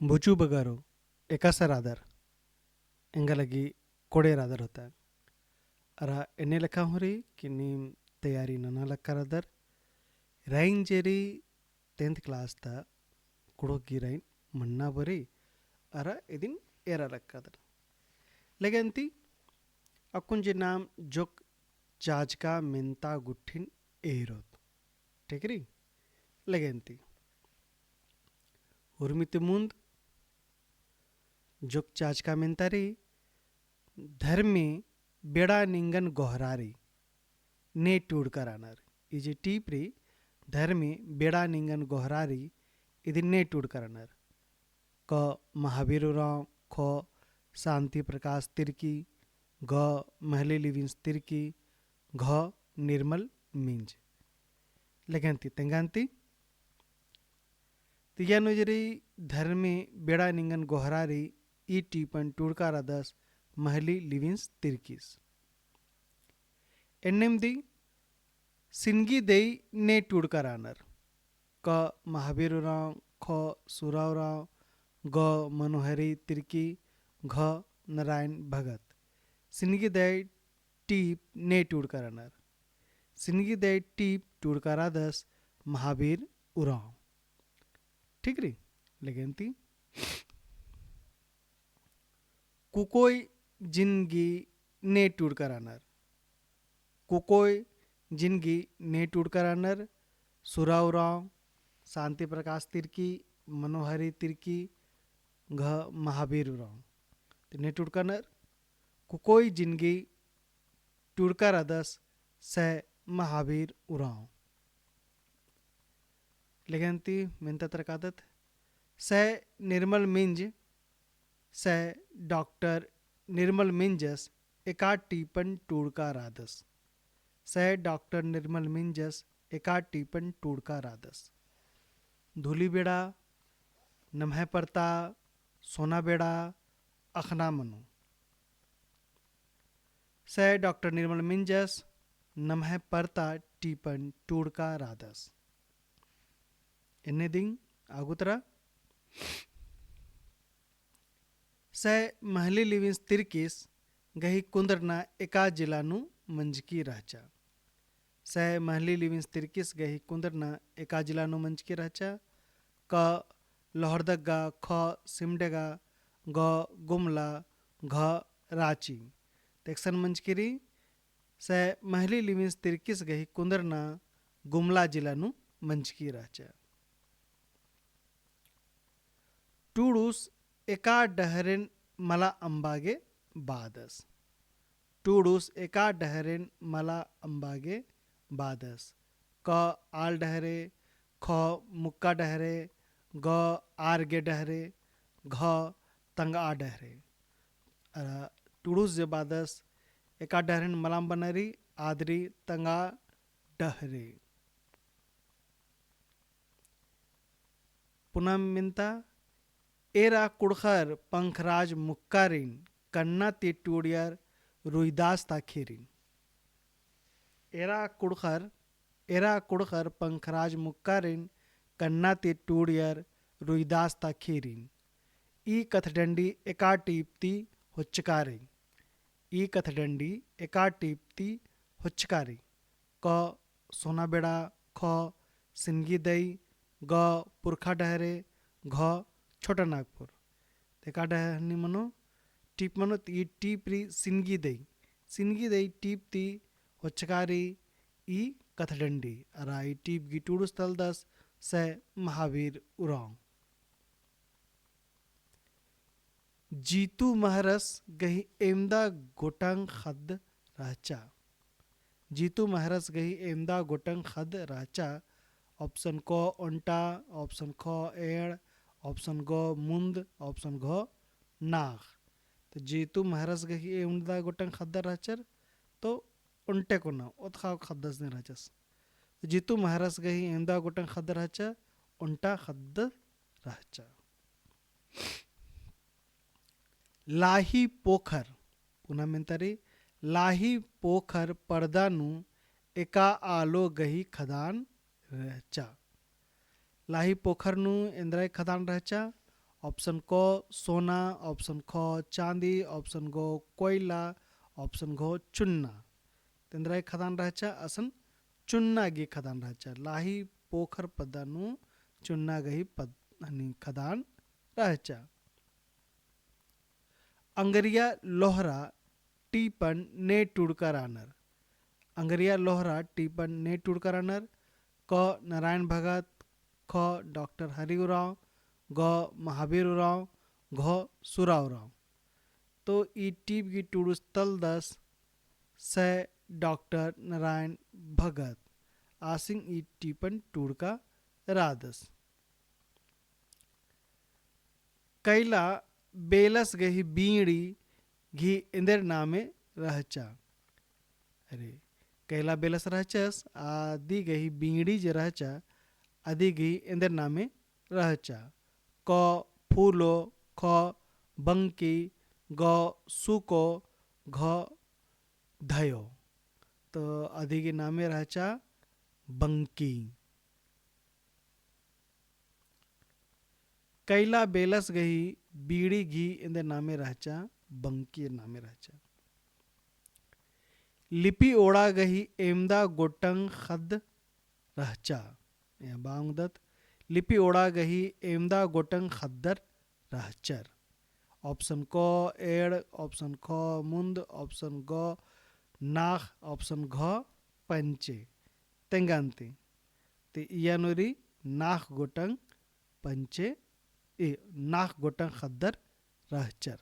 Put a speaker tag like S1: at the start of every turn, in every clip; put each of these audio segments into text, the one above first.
S1: ಬುಚು ಬಗಾರು ಎಕಸರಾದರ್ ಎಂಗಲಗಿ ಕೊಡೆರಾದರ್ होता अरा एने लखा हुरी कि नीम तैयारी नना लक्कारादर राइन जेरी 10th क्लास ता कुड़ो की राइन मन्ना बरी अरा एदिन एरा लक्कादर लेगंती अकुंजे नाम जोक चाचका मिंता गुट्ठिन एरोत ठीक री लेगंती उर्मित मुंद जोक चाचका मिंतारी धर्मे बेड़ा निंगन गोहरारी ने टूड करानर इजे टीपरी धर्मे बेड़ा निंगन गोहरारी इधि ने टूड करानर क महावीर राव खो शांति प्रकाश तिर्की ग महली लिविंस तिर्की घ निर्मल मिंज लेगंती तेंगांती तियानुजरी धर्मे बेड़ा निंगन गोहरारी ई टीपन टूडकारा दस महली लिविंस तिर्कीस एन्नेमदी सिनगी देई ने टूडकारानर क महावीरराव ख सुरावराव ग मनोहरी तिर्की घ नारायण भगत सिनगी देई टीप ने टूडकारानर सिनगी देई टीप टूडकारा दस महावीर उराव ठीक री लेगंती कुकोई जिंदगी ने टूडकारानर कुकोई जिंदगी ने टूडकारानर सुरावराव शांति प्रकाश तिर्की मनोहरी तिर्की घ महावीर राव ने टूडकानर कुकोई जिंदगी टूडकारा दस से महावीर उराव लेगंती मिनता तरकादत से निर्मल मिंज से डॉक्टर निर्मल मिंजस एका टीपन टूडका रादस से डॉक्टर निर्मल मिंजस एका टीपन टूडका रादस धूली बेड़ा नम्हे परता सोना बेड़ा अखना मनु से डॉक्टर निर्मल मिंजस नम्हे परता टीपन टूडका रादस इन्ने दिन आगुतरा से महली लिविंस तिर्किस गही कुंदरना एका जिलानु मंजकी राचा से महली लिविंस तिर्किस गही कुंदरना एका जिलानु मंजकी राचा क लोहरदग्गा ख सिमडेगा ग गुमला घ रांची तेक्सन मंजकीरी से महली लिविंस तिर्किस गही कुंदरना गुमला जिलानु मंजकी राचा टूडूस एका डहरेन मला अंबागे बादस टूडूस एका डहरेन मला अंबागे बादस क आल डहरे ख मुक्का डहरे ग आरगे डहरे घ तंगा डहरे टूडूस जे बादस एका डहरेन मलाम बनरी आदरी तंगा डहरे पुनः मिनता एरा कुड़खर पंखराज मुक्कारिन कन्ना तिटूडियर रुईदास ताखिरिन एरा कुड़खर पंखराज मुक्कारिन कन्ना तिटूडियर रुईदास ताखिरिन ई कथडंडी एका टीपती हुच्चकारी ई कथडंडी एका टीपती हुच्चकारी क सोना बेड़ा ख सिंगी दई ग पुरखा डहरे घ छोटा नागपुर तेका डहनी मनो टीप मनो ई टीपरी सिनगी दई टीप ती होचकारी ई कथडंडी अरा ई टीप गी टूडू स्थल दस से महावीर उराव जीतू महरस गही एमदा गोटंग खद राचा जीतू महरस गही एमदा गोटंग खद राचा ऑप्शन क ओंटा ऑप्शन ख एड़ ऑप्शन ग मुंद ऑप्शन घ नाग तो जीतू महरस गही एमदा गोटंग खद्दर राचर तो उंटे को ना उत्खा खद्दस ने राचस जीतू महरस गही एमदा गोटंग खद्दर राचा उंटा खद्द राचा लाही पोखर पुनः मिंतरी लाही पोखर पर्दानु एका आलो गही खदान राचा लाही पोखरनु इंद्राय खदान राचा ऑप्शन को सोना, ऑप्शन ख चांदी, ऑप्शन गो कोयला, ऑप्शन घो चुन्ना. तेंद्रा खदान रहचा असन चुन्ना गी खदान रहचा. लाही पोखर पदानु चुन्ना गही पद आणि खदान रहचा. अंगरिया लोहरा टीपन ने टुडका रानर. अंगरिया लोहरा टीपन ने टुडका रानर. क नारायण भगत, ख डॉक्टर हरिराव, ग महावीर राव, घ सुराव राव. तो ई टीप की टूडुस तलदस से डॉक्टर नारायण भगत आसिंग ई टीपन टूडका रादस. कैला बेलस गही बीड़ी घी इंदर नामे रहचा. अरे कैला बेलस रहचस आदि गही बीड़ी जे रहचा आदि गही इंदर नामे रहचा. क फूलो, ख बंकी, ग सुको, घ धयो. तो आदि के नामे रहचा बंकी. कैला बेलस गही बीड़ी घी इंदे नामे रहचा बंकी नामे रहचा. लिपि ओड़ा गही एमदा गोटंग खद रहचा. या बांगदत लिपि ओड़ा गही एमदा गोटंग खद्दर रहचर. ऑप्शन को एड़, ऑप्शन ख मुंद, ऑप्शन ग नाख, ऑप्शन घ पंचे. तेंगांते ते यानुरी नाख गोटंग पंचे नाख गोटंग खद्दर रहचर.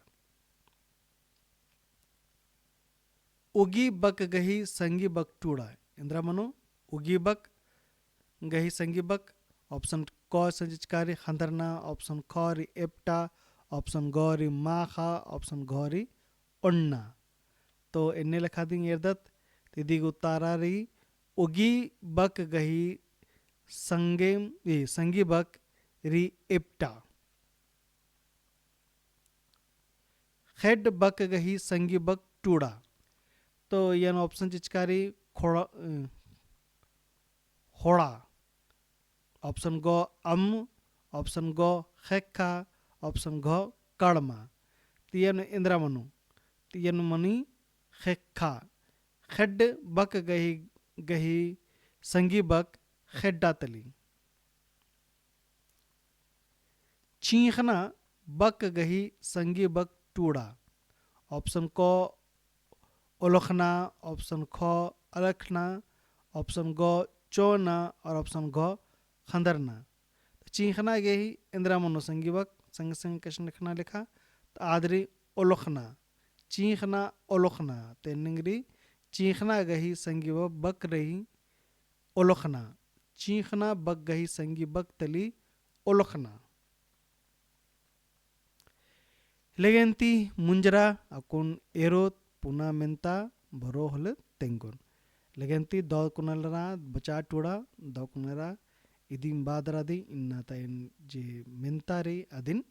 S1: उगी बक गही संगी बक टूड़ा. इंद्रा मनो उगी बक गही संगी बक. ऑप्शन क संचिकारी खंदरना, ऑप्शन ख री एप्टा, ऑप्शन ग री माखा, ऑप्शन घ री उन्ना. तो इन्ने लिखा दी एरदत तिदी उतारा री उगी बक गही संगी बक री एप्टा. खेड बक गही संगी बक टूड़ा. तो यन ऑप्शन चिचकारी होड़ा. ऑप्शन गो अम, ऑप्शन गो खेखा, ऑप्शन घ कड़मा. तियन इंद्रा मनु तियन मनी खेखा. खेड बक गही संगी बक खेड्डा तली. चीखना बक गही संगी बक टूड़ा. ऑप्शन को ओलखना, ऑप्शन ख अलखना, ऑप्शन ग चोना और ऑप्शन घ खंदरना. चीखना गही इंद्रा मनो संगी बक संग संग कशन लिखना लिखा. तो आदरी ओलखना चीखना ओलखना. ते निंगरी चीखना गही संगी बक रही ओलखना. चीखना बक गही संगी बक तली ओलखना. लेगेंती मुंजरा अकुन एरोत पुना मेंता भरो हल तेंगुन. लेगेंती दो कुनलरा बचा टूड़ा दो कुनरा इदिम बादरा दी इन्ना ताइन जे मेंतारी अदिन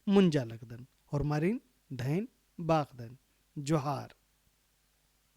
S1: मुंजा लगदन और मारिन धैन बाखदन. जोहार.